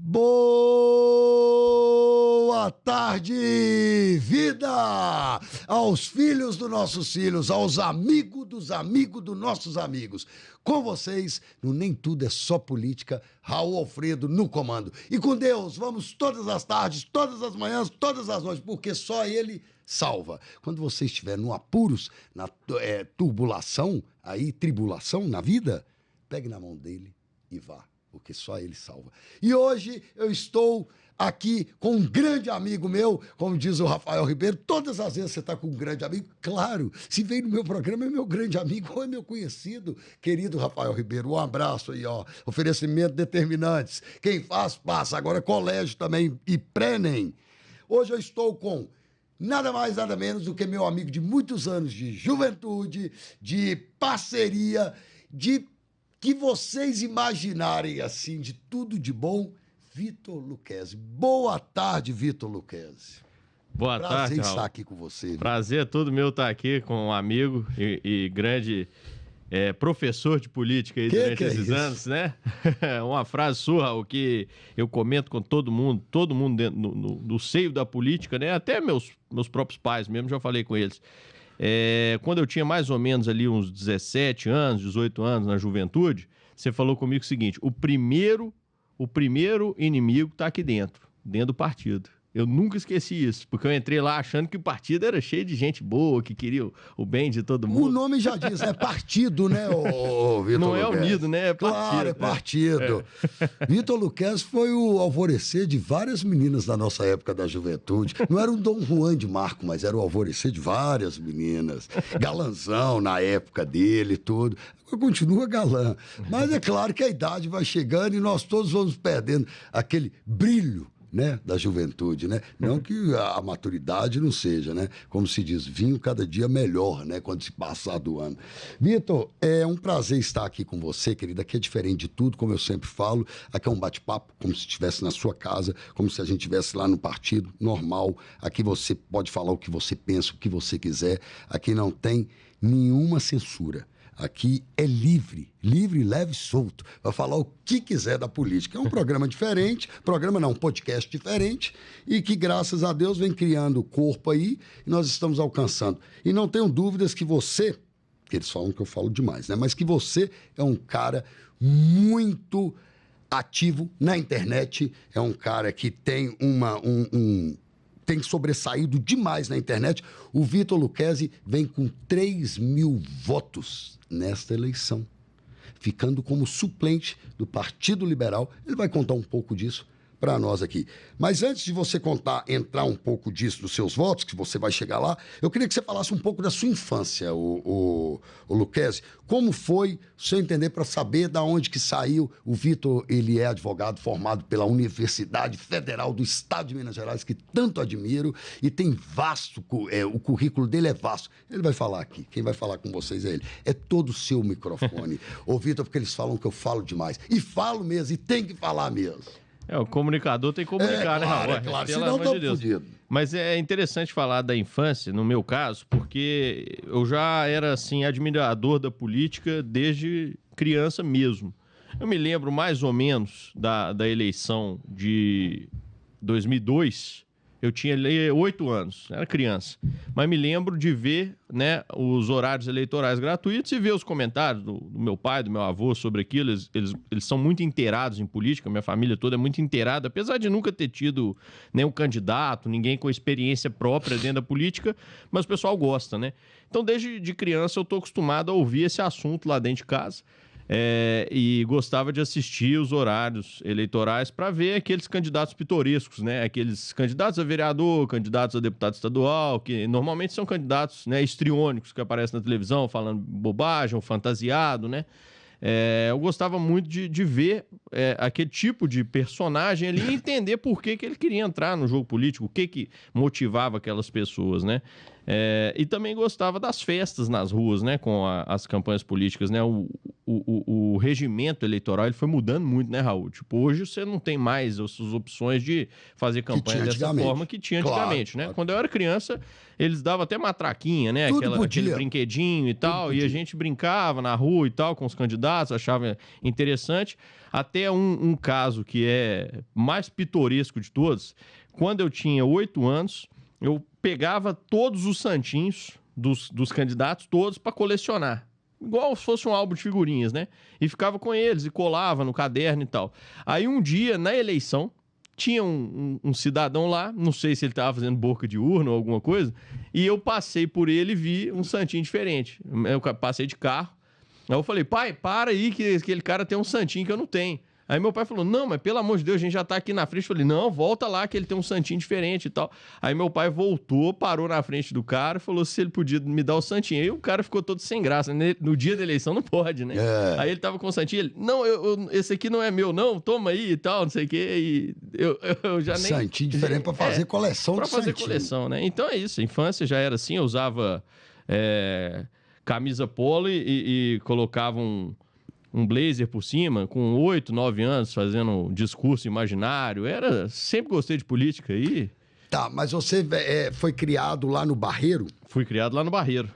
Boa tarde, vida! Aos filhos dos nossos filhos, aos amigos dos nossos amigos. Com vocês, no Nem Tudo é Só Política, Raul Alfredo no comando. E com Deus, vamos todas as tardes, todas as manhãs, todas as noites, porque só Ele salva. Quando você estiver no apuros, na turbulação, aí, tribulação na vida, pegue na mão dele e vá, porque só Ele salva. E hoje eu estou aqui com um grande amigo meu, como diz o Rafael Ribeiro. Todas as vezes você está com um grande amigo, claro, se vem no meu programa é meu grande amigo ou é meu conhecido, querido Rafael Ribeiro. Um abraço aí, ó. Oferecimento Determinantes. Quem faz, passa. Agora colégio também e pré-ENEM. Hoje eu estou com nada mais, nada menos do que meu amigo de muitos anos de juventude, de parceria, de que vocês imaginarem assim, de tudo de bom, Vitor Lucchesi. Boa tarde, Vitor Lucchesi. Boa tarde, Raul. Prazer estar aqui com você. Viu? Prazer todo meu estar aqui com um amigo e grande professor de política aí durante esses anos, né? Uma frase sua, Raul, que eu comento com todo mundo dentro do seio da política, né? Até meus próprios pais mesmo, já falei com eles. Quando eu tinha mais ou menos ali uns 17 anos, 18 anos na juventude, você falou comigo o seguinte: o primeiro inimigo está aqui dentro do partido. Eu nunca esqueci isso, porque eu entrei lá achando que o partido era cheio de gente boa, que queria o bem de todo mundo. O nome já diz, é partido, né, Vitor Não Lucchesi? É unido, né? É partido. Claro, é partido. Vitor Lucchesi foi o alvorecer de várias meninas da nossa época da juventude. Não era um Dom Juan de Marco, mas era o alvorecer de várias meninas. Galanzão na época dele e tudo. Continua galã. Mas é claro que a idade vai chegando e nós todos vamos perdendo aquele brilho, né, da juventude, né? Não que a maturidade não seja, né? Como se diz, vinho cada dia melhor, né? Quando se passar do ano. Vitor, é um prazer estar aqui com você, querida. Aqui é diferente de tudo, como eu sempre falo. Aqui é um bate-papo, como se estivesse na sua casa, como se a gente estivesse lá no partido, normal. Aqui você pode falar o que você pensa, o que você quiser. Aqui não tem nenhuma censura. Aqui é livre, leve e solto, vai falar o que quiser da política. É um programa diferente, um podcast diferente, e que, graças a Deus, vem criando corpo aí, e nós estamos alcançando. E não tenho dúvidas que você, que eles falam que eu falo demais, né? Mas que você é um cara muito ativo na internet, é um cara que tem tem sobressaído demais na internet. O Vitor Lucchesi vem com 3.000 votos nesta eleição, ficando como suplente do Partido Liberal. Ele vai contar um pouco disso para nós aqui. Mas antes de você entrar um pouco disso, dos seus votos, que você vai chegar lá, eu queria que você falasse um pouco da sua infância, o Lucchesi. Como foi, o seu entender, para saber da onde que saiu? O Vitor, ele é advogado formado pela Universidade Federal do Estado de Minas Gerais, que tanto admiro, e tem o currículo dele é vasto. Ele vai falar aqui, quem vai falar com vocês é ele. É todo o seu microfone. Ô, Vitor, porque eles falam que eu falo demais. E falo mesmo, e tem que falar mesmo. O comunicador tem que comunicar, né, Raul? É claro, senão eu tô fodido. Mas é interessante falar da infância, no meu caso, porque eu já era, assim, admirador da política desde criança mesmo. Eu me lembro mais ou menos da eleição de 2002, eu tinha 8 anos, era criança. Mas me lembro de ver, né, os horários eleitorais gratuitos e ver os comentários do meu pai, do meu avô sobre aquilo. Eles são muito inteirados em política, minha família toda é muito inteirada, apesar de nunca ter tido nenhum candidato, ninguém com experiência própria dentro da política, mas o pessoal gosta, né? Então, desde de criança, eu estou acostumado a ouvir esse assunto lá dentro de casa. E gostava de assistir os horários eleitorais para ver aqueles candidatos pitorescos, né? Aqueles candidatos a vereador, candidatos a deputado estadual, que normalmente são candidatos, né, histriônicos, que aparecem na televisão falando bobagem ou fantasiado, né? Eu gostava muito de ver aquele tipo de personagem ali e entender por que ele queria entrar no jogo político, o que motivava aquelas pessoas, né? E também gostava das festas nas ruas, né? Com as campanhas políticas, né? O regimento eleitoral ele foi mudando muito, né, Raul? Tipo, hoje você não tem mais as opções de fazer campanha dessa forma que tinha antigamente, né? Claro. Quando eu era criança, eles davam até matraquinha, né? Aquele brinquedinho e tal. E a gente brincava na rua e tal com os candidatos, achava interessante. Até um caso que é mais pitoresco de todos. Quando eu tinha 8 anos, eu pegava todos os santinhos dos candidatos, todos, para colecionar. Igual se fosse um álbum de figurinhas, né? E ficava com eles e colava no caderno e tal. Aí um dia, na eleição, tinha um cidadão lá, não sei se ele estava fazendo boca de urna ou alguma coisa, e eu passei por ele e vi um santinho diferente. Eu passei de carro. Aí eu falei, pai, para aí que aquele cara tem um santinho que eu não tenho. Aí meu pai falou, não, mas pelo amor de Deus, a gente já tá aqui na frente. Eu falei, não, volta lá que ele tem um santinho diferente e tal. Aí meu pai voltou, parou na frente do cara e falou se ele podia me dar o santinho. Aí o cara ficou todo sem graça. No dia da eleição não pode, né? Aí ele tava com o santinho, ele, não, esse aqui não é meu não, toma aí e tal, não sei o quê. E eu já nem... Santinho diferente pra fazer coleção de santinho. Pra fazer coleção, né? Então é isso, a infância já era assim, eu usava camisa polo e colocava um blazer por cima, com 8, 9 anos, fazendo um discurso imaginário. Sempre gostei de política aí. Tá, mas você foi criado lá no Barreiro? Fui criado lá no Barreiro.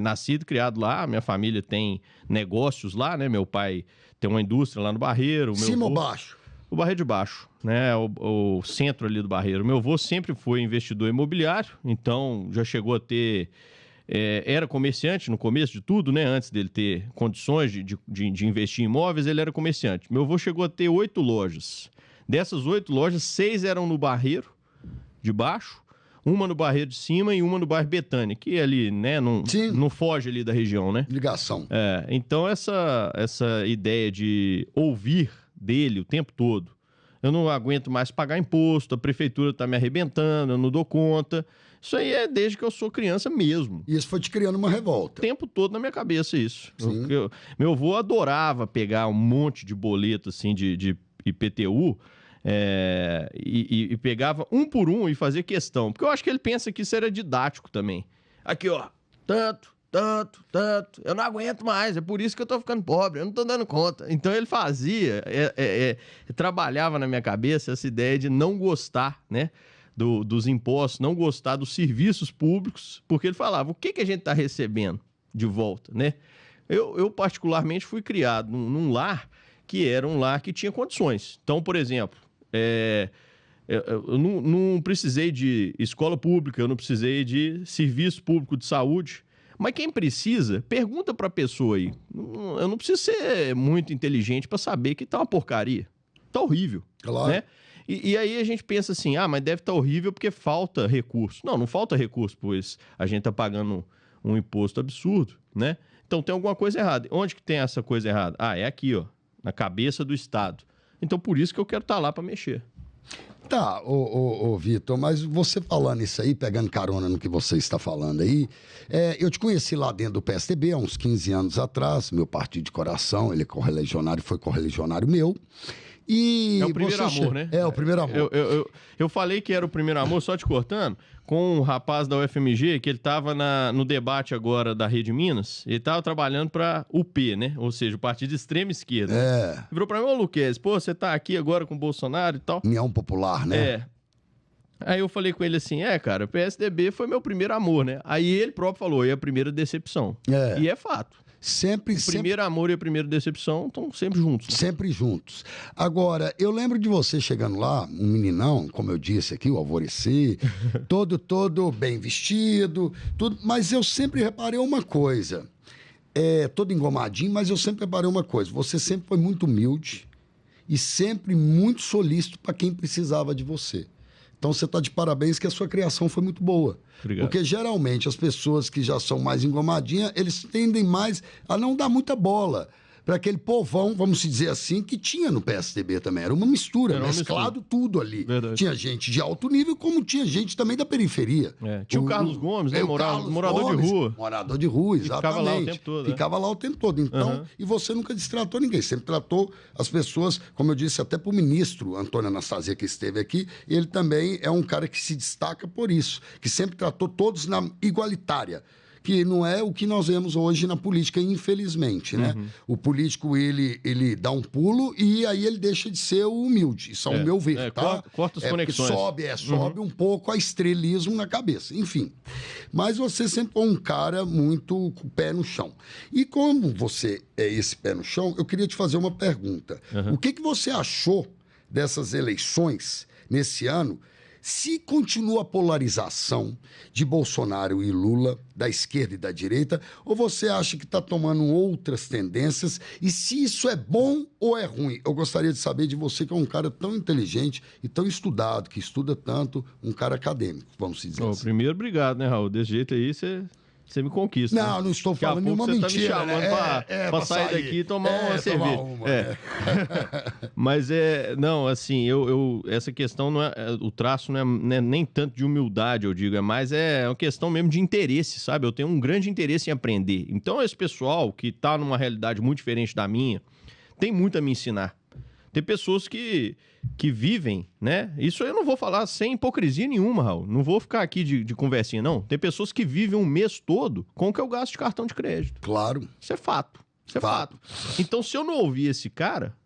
Nascido e criado lá. Minha família tem negócios lá, né? Meu pai tem uma indústria lá no Barreiro. Cima ou baixo? O Barreiro de Baixo, né? O centro ali do Barreiro. Meu avô sempre foi investidor imobiliário, então já chegou a ter... era comerciante no começo de tudo, né? Antes dele ter condições de investir em imóveis, ele era comerciante. Meu avô chegou a ter 8 lojas. Dessas 8 lojas, 6 eram no Barreiro de Baixo, uma no Barreiro de Cima e uma no bairro Betânia, que ali, né? Não foge ali da região, né? Ligação. Então, essa ideia de ouvir dele o tempo todo, eu não aguento mais pagar imposto, a prefeitura está me arrebentando, eu não dou conta... Isso aí é desde que eu sou criança mesmo. E isso foi te criando uma revolta. O tempo todo na minha cabeça isso. Meu avô adorava pegar um monte de boleto assim, de IPTU e pegava um por um e fazer questão. Porque eu acho que ele pensa que isso era didático também. Aqui, ó, tanto. Eu não aguento mais, é por isso que eu tô ficando pobre, eu não tô dando conta. Então ele fazia, trabalhava na minha cabeça essa ideia de não gostar, né? Dos impostos, não gostar dos serviços públicos, porque ele falava, o que a gente está recebendo de volta, né? Eu particularmente fui criado num lar que era um lar que tinha condições. Então, por exemplo, eu não precisei de escola pública, eu não precisei de serviço público de saúde, mas quem precisa, pergunta para a pessoa aí. Eu não preciso ser muito inteligente para saber que tá uma porcaria, tá horrível, claro. Né? E aí a gente pensa assim, mas deve estar horrível porque falta recurso. Não falta recurso, pois a gente está pagando um imposto absurdo, né? Então tem alguma coisa errada. Onde que tem essa coisa errada? É aqui, ó, na cabeça do Estado. Então por isso que eu quero estar lá para mexer. Tá, Vitor, mas você falando isso aí, pegando carona no que você está falando aí, eu te conheci lá dentro do PSDB há uns 15 anos atrás, meu partido de coração, ele é correligionário, foi correligionário meu. E é o primeiro amor, né? É o primeiro amor. Eu falei que era o primeiro amor, só te cortando, com um rapaz da UFMG, que ele estava no debate agora da Rede Minas, ele estava trabalhando para o UP, né? Ou seja, o partido de extrema esquerda. Né? Virou para mim, Luquez, você tá aqui agora com o Bolsonaro e tal. União Popular, né? Aí eu falei com ele assim, cara, o PSDB foi meu primeiro amor, né? Aí ele próprio falou, é a primeira decepção. E é fato. O primeiro amor e a primeira decepção estão sempre juntos. Né? Sempre juntos. Agora, eu lembro de você chegando lá, um meninão, como eu disse aqui, o Alvorecer, todo bem vestido, tudo, mas eu sempre reparei uma coisa, todo engomadinho, mas eu sempre reparei uma coisa, você sempre foi muito humilde e sempre muito solícito para quem precisava de você. Então você está de parabéns que a sua criação foi muito boa. Obrigado. Porque geralmente as pessoas que já são mais engomadinhas, eles tendem mais a não dar muita bola. para aquele povão, vamos dizer assim, que tinha no PSDB também. Era uma mistura, mesclado tudo ali. Verdade. Tinha gente de alto nível, como tinha gente também da periferia. Tinha o Carlos Gomes, né? Morador de rua. Morador de rua, exatamente. Ficava lá o tempo todo. Ficava lá o tempo todo. Então, e você nunca destratou ninguém, sempre tratou as pessoas, como eu disse até para o ministro Antônio Anastasia, que esteve aqui, ele também é um cara que se destaca por isso, que sempre tratou todos na igualitária, que não é o que nós vemos hoje na política, infelizmente, né? O político, ele dá um pulo e aí ele deixa de ser o humilde. Isso é o meu ver, tá? Corta as conexões. Sobe um pouco a estrelismo na cabeça. Enfim, mas você sempre foi um cara muito com o pé no chão. E como você é esse pé no chão, eu queria te fazer uma pergunta. O que você achou dessas eleições nesse ano? Se continua a polarização de Bolsonaro e Lula, da esquerda e da direita, ou você acha que está tomando outras tendências? E se isso é bom ou é ruim? Eu gostaria de saber de você, que é um cara tão inteligente e tão estudado, que estuda tanto, um cara acadêmico, vamos dizer assim. Primeiro, obrigado, né, Raul? Desse jeito aí, você me conquista. Não, não estou falando nenhuma mentira. Você tá me chamando pra sair daqui e tomar uma cerveja. Mas não, assim, essa questão não é, o traço não é nem tanto de humildade, eu digo, mas é uma questão mesmo de interesse, sabe? Eu tenho um grande interesse em aprender. Então, esse pessoal que tá numa realidade muito diferente da minha, tem muito a me ensinar. Tem pessoas que vivem, né? Isso eu não vou falar sem hipocrisia nenhuma, Raul. Não vou ficar aqui de conversinha, não. Tem pessoas que vivem um mês todo com o que eu gasto de cartão de crédito. Claro. Isso é fato. Isso é fato. Então, se eu não ouvir esse cara,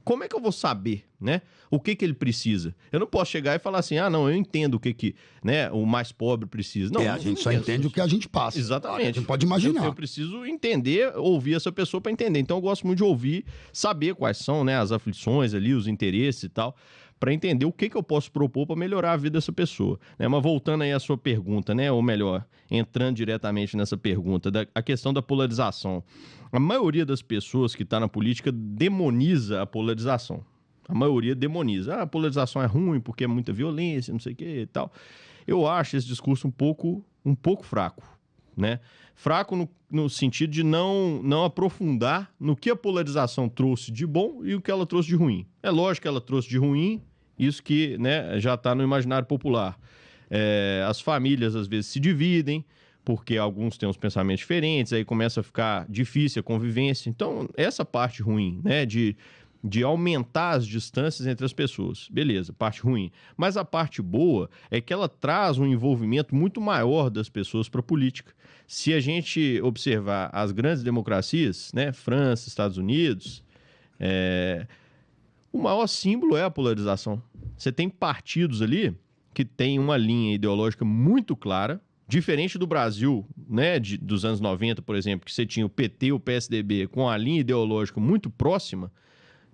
como é que eu vou saber, né? O que ele precisa? Eu não posso chegar e falar assim, não, eu entendo o que né, o mais pobre precisa. Não, a gente só entende o que a gente passa. Exatamente. A gente pode imaginar. Eu preciso entender, ouvir essa pessoa para entender. Então, eu gosto muito de ouvir, saber quais são, né, as aflições ali, os interesses e tal, para entender o que eu posso propor para melhorar a vida dessa pessoa. Né? Mas voltando aí à sua pergunta, né, ou melhor, entrando diretamente nessa pergunta, a questão da polarização. A maioria das pessoas que está na política demoniza a polarização. A maioria demoniza. A polarização é ruim porque é muita violência, não sei o que e tal. Eu acho esse discurso um pouco fraco, né? Fraco no sentido de não aprofundar no que a polarização trouxe de bom e o que ela trouxe de ruim. É lógico que ela trouxe de ruim, isso que, né, já está no imaginário popular. As famílias, às vezes, se dividem, porque alguns têm uns pensamentos diferentes, aí começa a ficar difícil a convivência. Então, essa parte ruim, né, de aumentar as distâncias entre as pessoas. Beleza, parte ruim. Mas a parte boa é que ela traz um envolvimento muito maior das pessoas para a política. Se a gente observar as grandes democracias, né, França, Estados Unidos, o maior símbolo é a polarização. Você tem partidos ali que têm uma linha ideológica muito clara, diferente do Brasil, né, dos anos 90, por exemplo, que você tinha o PT e o PSDB com a linha ideológica muito próxima.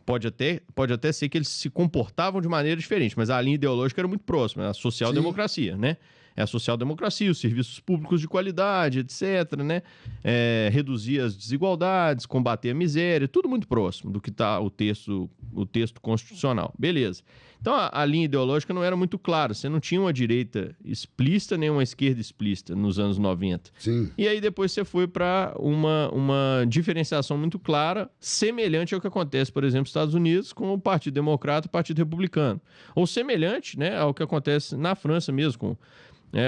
Pode até ser que eles se comportavam de maneira diferente, mas a linha ideológica era muito próxima, a social-democracia, né? É a social-democracia, os serviços públicos de qualidade, etc., né? Reduzir as desigualdades, combater a miséria, tudo muito próximo do que está o texto constitucional. Beleza. Então, a linha ideológica não era muito clara. Você não tinha uma direita explícita nem uma esquerda explícita nos anos 90. Sim. E aí depois você foi para uma diferenciação muito clara, semelhante ao que acontece, por exemplo, nos Estados Unidos com o Partido Democrata e o Partido Republicano. Ou semelhante, né, ao que acontece na França mesmo, com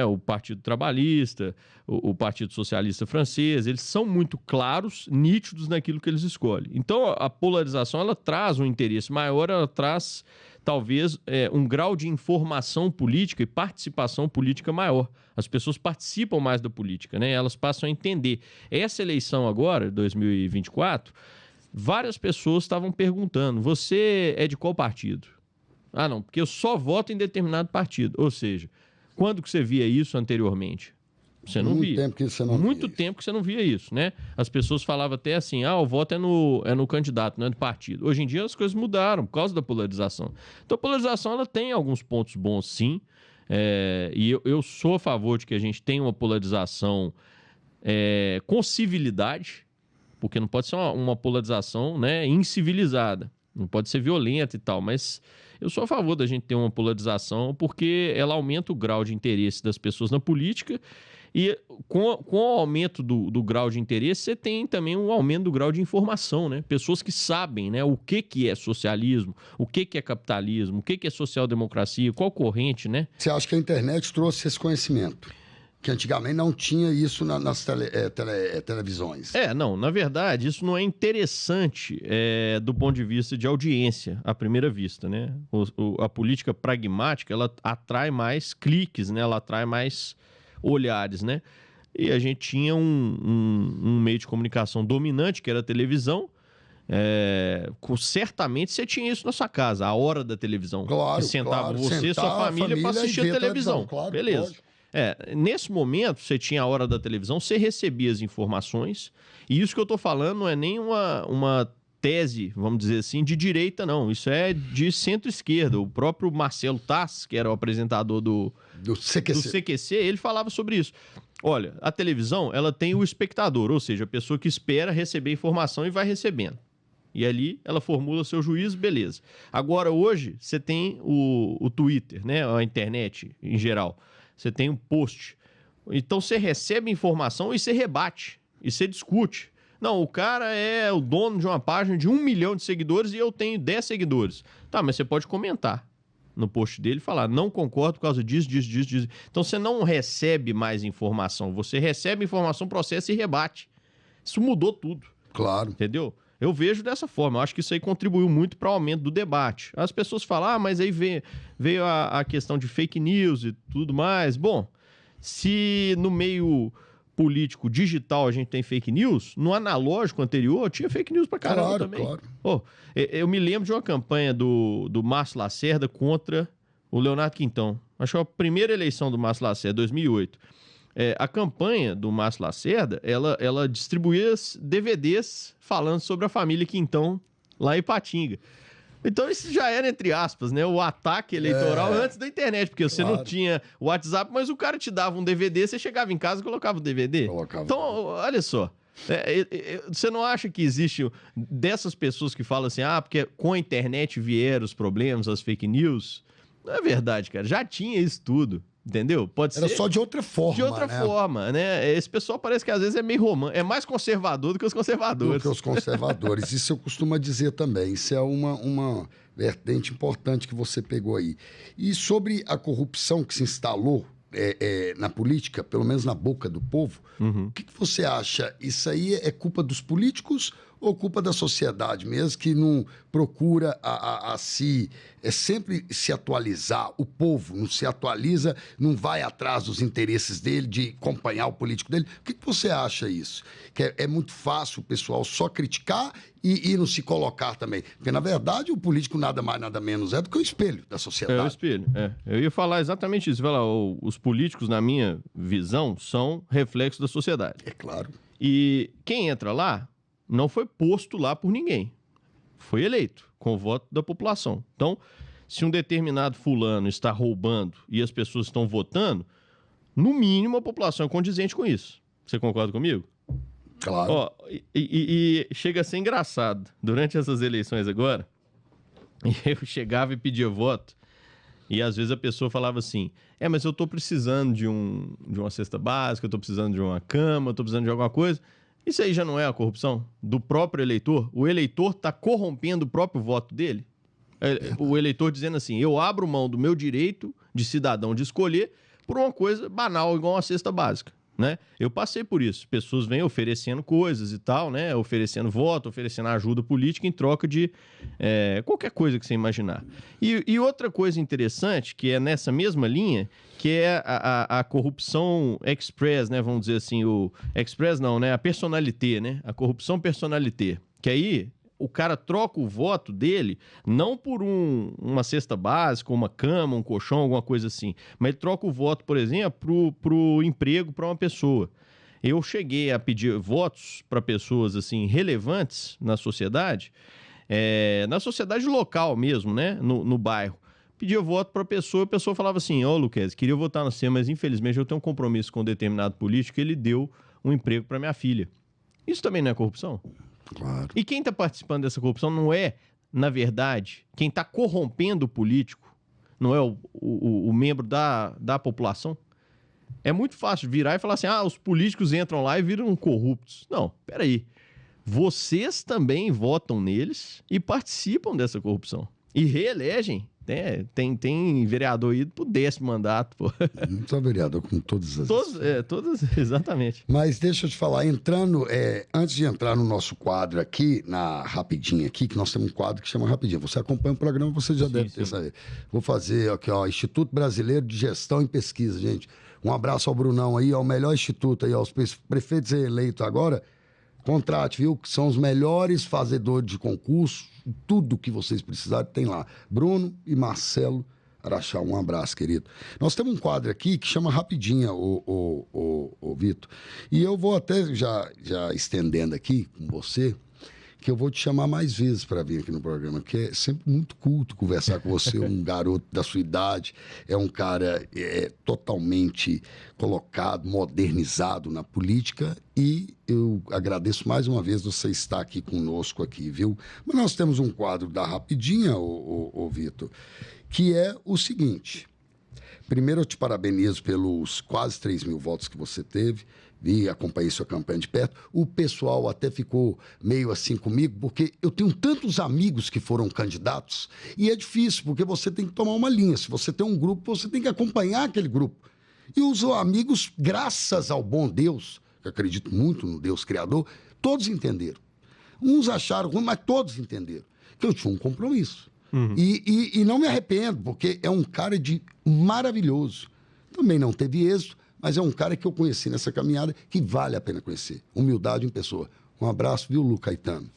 o Partido Trabalhista, o Partido Socialista Francês. Eles são muito claros, nítidos naquilo que eles escolhem. Então, a polarização, ela traz um interesse maior, ela traz talvez um grau de informação política e participação política maior. As pessoas participam mais da política, né? Elas passam a entender. Essa eleição agora, 2024, várias pessoas estavam perguntando, você é de qual partido? Não, porque eu só voto em determinado partido. Ou seja, quando que você via isso anteriormente? Você não via. Muito tempo que você não via isso, né? As pessoas falavam até assim, o voto é no candidato, não é no partido. Hoje em dia as coisas mudaram por causa da polarização. Então a polarização, ela tem alguns pontos bons, sim. E eu sou a favor de que a gente tenha uma polarização com civilidade, porque não pode ser uma polarização, né, incivilizada. Não pode ser violenta e tal, mas eu sou a favor da gente ter uma polarização porque ela aumenta o grau de interesse das pessoas na política E com o aumento do grau de interesse, você tem também um aumento do grau de informação, né? Pessoas que sabem, né, o que é socialismo, o que é capitalismo, o que é social-democracia, qual corrente, né? Você acha que a internet trouxe esse conhecimento? Que antigamente não tinha isso nas televisões. Não, na verdade, isso não é interessante do ponto de vista de audiência, à primeira vista, né? A política pragmática, ela atrai mais cliques, né? Ela atrai mais olhares, né? E a gente tinha um meio de comunicação dominante, que era a televisão. Certamente você tinha isso na sua casa, a hora da televisão. Claro, que sentava você e sua família para assistir a televisão. Claro, beleza. Lógico. Nesse momento, você tinha a hora da televisão, você recebia as informações, e isso que eu estou falando não é nem uma tese, vamos dizer assim, de direita, não. Isso é de centro-esquerda. O próprio Marcelo Tass, que era o apresentador do CQC, ele falava sobre isso. Olha, a televisão, ela tem o espectador, ou seja, a pessoa que espera receber informação e vai recebendo. E ali ela formula seu juízo, beleza. Agora, hoje, você tem o Twitter, né? A internet em geral. Você tem um post. Então, você recebe informação e você rebate. E você discute. Não, o cara é o dono de uma página de 1 milhão de seguidores e eu tenho 10 seguidores. Tá, mas você pode comentar no post dele e falar, não concordo por causa disso. Então, você não recebe mais informação. Você recebe informação, processa e rebate. Isso mudou tudo. Claro. Entendeu? Eu vejo dessa forma. Eu acho que isso aí contribuiu muito para o aumento do debate. As pessoas falam, mas aí veio a questão de fake news e tudo mais. Bom, se no meio político digital a gente tem fake news, no analógico anterior tinha fake news pra caramba também. Claro. Eu me lembro de uma campanha do Márcio Lacerda contra o Leonardo Quintão. Acho que foi a primeira eleição do Márcio Lacerda, 2008. A campanha do Márcio Lacerda, ela distribuía DVDs falando sobre a família Quintão lá em Ipatinga. Então isso já era, entre aspas, né, o ataque eleitoral antes da internet, porque você não tinha o WhatsApp, mas o cara te dava um DVD, você chegava em casa e colocava o DVD. Então, olha só, você não acha que existe dessas pessoas que falam assim, porque com a internet vieram os problemas, as fake news? Não é verdade, cara, já tinha isso tudo. Entendeu? Era só de outra forma. De outra forma, né? Esse pessoal parece que às vezes é meio romântico, é mais conservador do que os conservadores. Isso eu costumo dizer também. Isso é uma vertente importante que você pegou aí. E sobre a corrupção que se instalou na política, pelo menos na boca do povo, o que você acha? Isso aí é culpa dos políticos ou culpa da sociedade mesmo, que não procura sempre se atualizar? O povo não se atualiza, não vai atrás dos interesses dele, de acompanhar o político dele. O que você acha isso? Que é muito fácil o pessoal só criticar e não se colocar também. Porque, na verdade, o político nada mais, nada menos é do que o espelho da sociedade. É o espelho, Eu ia falar exatamente isso. Os políticos, na minha visão, são reflexo da sociedade. É claro. E quem entra lá não foi posto lá por ninguém. Foi eleito com o voto da população. Então, se um determinado fulano está roubando e as pessoas estão votando, no mínimo a população é condizente com isso. Você concorda comigo? Claro. E chega a ser engraçado. Durante essas eleições agora, eu chegava e pedia voto, e às vezes a pessoa falava assim, mas eu estou precisando de uma cesta básica, eu estou precisando de uma cama, eu estou precisando de alguma coisa. Isso aí já não é a corrupção do próprio eleitor? O eleitor está corrompendo o próprio voto dele? O eleitor dizendo assim, eu abro mão do meu direito de cidadão de escolher por uma coisa banal, igual uma cesta básica, né? Eu passei por isso. Pessoas vêm oferecendo coisas e tal, né? Oferecendo voto, oferecendo ajuda política em troca de qualquer coisa que você imaginar. E outra coisa interessante, que é nessa mesma linha, que é a corrupção express, né? Vamos dizer assim, o express não, né? A personalité, né? A corrupção personalité. Que aí o cara troca o voto dele não por uma cesta básica, uma cama, um colchão, alguma coisa assim, mas ele troca o voto, por exemplo, pro emprego para uma pessoa. Eu cheguei a pedir votos para pessoas assim relevantes na sociedade local mesmo, né? No bairro. Pedia voto para a pessoa falava assim, Luquez, queria votar no você, mas infelizmente eu tenho um compromisso com um determinado político, ele deu um emprego para minha filha. Isso também não é corrupção? Claro. E quem está participando dessa corrupção não é, na verdade, quem está corrompendo o político, não é o membro da população? É muito fácil virar e falar assim, os políticos entram lá e viram corruptos. Não, peraí. Vocês também votam neles e participam dessa corrupção. E reelegem. Tem vereador aí pro 10º mandato, pô. Não sou vereador com todas as... Todas, exatamente. Mas deixa eu te falar, antes de entrar no nosso quadro aqui, rapidinho aqui, que nós temos um quadro que chama Rapidinho. Você acompanha o programa, você já deve ter sabido. Vou fazer aqui, Instituto Brasileiro de Gestão e Pesquisa, gente. Um abraço ao Brunão aí, ao melhor instituto aí, aos prefeitos eleitos agora. Contrate, viu? Que são os melhores fazedores de concurso. Tudo que vocês precisarem tem lá. Bruno e Marcelo Araxá, um abraço, querido. Nós temos um quadro aqui que chama Rapidinha, o Vitor. E eu vou até já estendendo aqui com você, que eu vou te chamar mais vezes para vir aqui no programa, que é sempre muito culto conversar com você, um garoto da sua idade, é um cara totalmente colocado, modernizado na política, e eu agradeço mais uma vez você estar aqui conosco aqui, viu? Mas nós temos um quadro da Rapidinha, o Vitor, que é o seguinte. Primeiro eu te parabenizo pelos quase 3 mil votos que você teve, acompanhei sua campanha de perto. O pessoal até ficou meio assim comigo, porque eu tenho tantos amigos que foram candidatos, e é difícil, porque você tem que tomar uma linha. Se você tem um grupo, você tem que acompanhar aquele grupo. E os amigos, graças ao bom Deus, que eu acredito muito no Deus Criador, todos entenderam. Uns acharam ruim, mas todos entenderam que eu tinha um compromisso. Uhum. E não me arrependo, porque é um cara maravilhoso. Também não teve êxito, mas é um cara que eu conheci nessa caminhada que vale a pena conhecer. Humildade em pessoa. Um abraço, viu, Lu Caetano?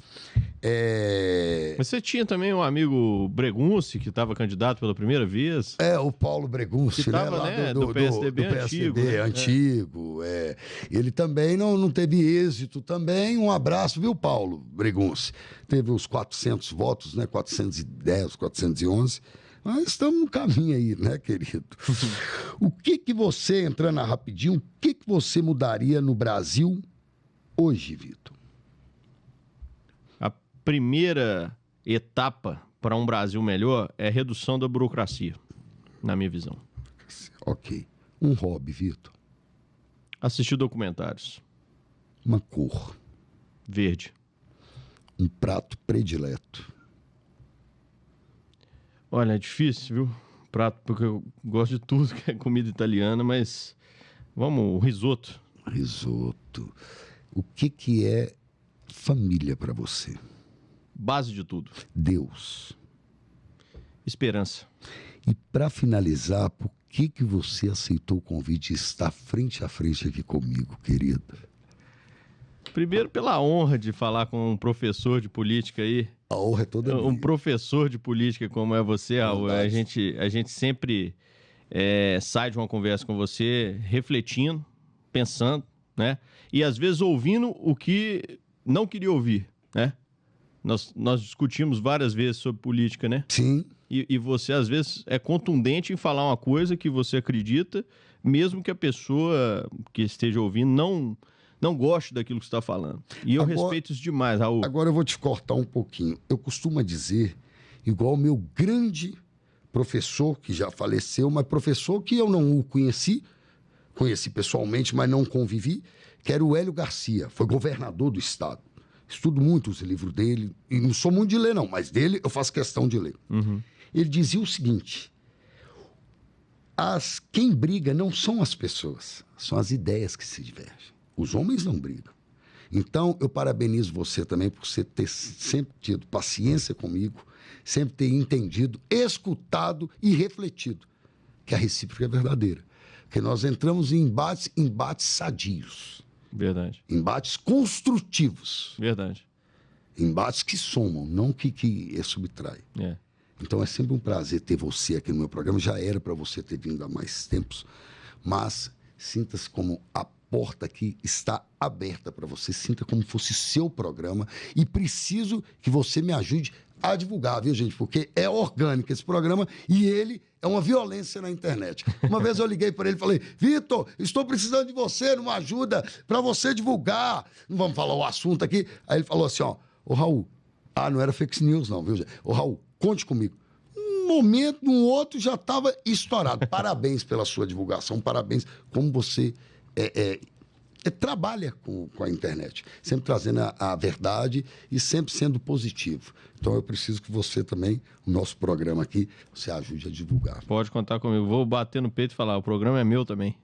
Mas você tinha também um amigo Bregunci, que estava candidato pela primeira vez. O Paulo Bregunci, que tava, né? Do PSDB antigo. Ele também não teve êxito também. Um abraço, viu, Paulo Bregunci? Teve os 400 votos, né? 410, 411. Mas estamos no caminho aí, né, querido? O que você, entrando rapidinho, o que você mudaria no Brasil hoje, Vitor? A primeira etapa para um Brasil melhor é a redução da burocracia, na minha visão. Ok. Um hobby, Vitor? Assistir documentários. Uma cor? Verde. Um prato predileto? Olha, é difícil, viu? Prato, porque eu gosto de tudo que é comida italiana, mas o risoto. Risoto. O que é família para você? Base de tudo. Deus. Esperança. E para finalizar, por que você aceitou o convite de estar frente a frente aqui comigo, querido? Primeiro, pela honra de falar com um professor de política aí. A honra é toda minha. Um professor de política como é você, Raul. A gente sempre sai de uma conversa com você refletindo, pensando, né? E às vezes ouvindo o que não queria ouvir, né? Nós discutimos várias vezes sobre política, né? Sim. E você, às vezes, é contundente em falar uma coisa que você acredita, mesmo que a pessoa que esteja ouvindo não goste daquilo que você está falando. E eu respeito isso demais, Raul. Agora eu vou te cortar um pouquinho. Eu costumo dizer, igual o meu grande professor, que já faleceu, mas professor que eu não o conheci pessoalmente, mas não convivi, que era o Hélio Garcia, foi governador do estado. Estudo muito os livros dele, e não sou muito de ler não, mas dele eu faço questão de ler. Uhum. Ele dizia o seguinte: quem briga não são as pessoas, são as ideias que se divergem. Os homens não brigam. Então, eu parabenizo você também por você ter sempre tido paciência comigo, sempre ter entendido, escutado e refletido que a recíproca é verdadeira. Porque nós entramos em embates sadios. Verdade. Embates construtivos. Verdade. Embates que somam, não que subtraem. É. Então, é sempre um prazer ter você aqui no meu programa. Já era para você ter vindo há mais tempos, mas sinta-se como a porta aqui está aberta para você. Sinta como fosse seu programa e preciso que você me ajude a divulgar, viu, gente? Porque é orgânico esse programa e ele é uma violência na internet. Uma vez eu liguei para ele e falei: Vitor, estou precisando de você, numa ajuda para você divulgar. Não vamos falar o assunto aqui. Aí ele falou assim, ô Raul, não era fake news não, viu, gente? Ô Raul, conte comigo. momento, no outro, já estava estourado. Parabéns pela sua divulgação, parabéns como você trabalha com a internet, sempre trazendo a verdade e sempre sendo positivo. Então eu preciso que você também, o nosso programa aqui, você ajude a divulgar. Pode contar comigo. Vou bater no peito e falar, o programa é meu também.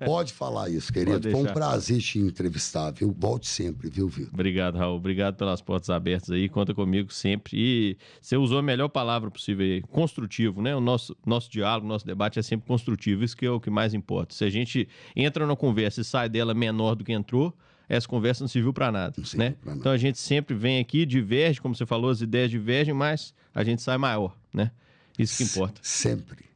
Pode falar isso, querido. Foi um prazer te entrevistar, viu? Volte sempre, viu, Vitor? Obrigado, Raul. Obrigado pelas portas abertas aí. Conta comigo sempre. E você usou a melhor palavra possível aí, construtivo, né? O nosso diálogo, nosso debate é sempre construtivo. Isso que é o que mais importa. Se a gente entra numa conversa e sai dela menor do que entrou, essa conversa não serviu para nada, né? Então a gente sempre vem aqui, diverge, como você falou, as ideias divergem, mas a gente sai maior, né? Isso que importa. Sempre.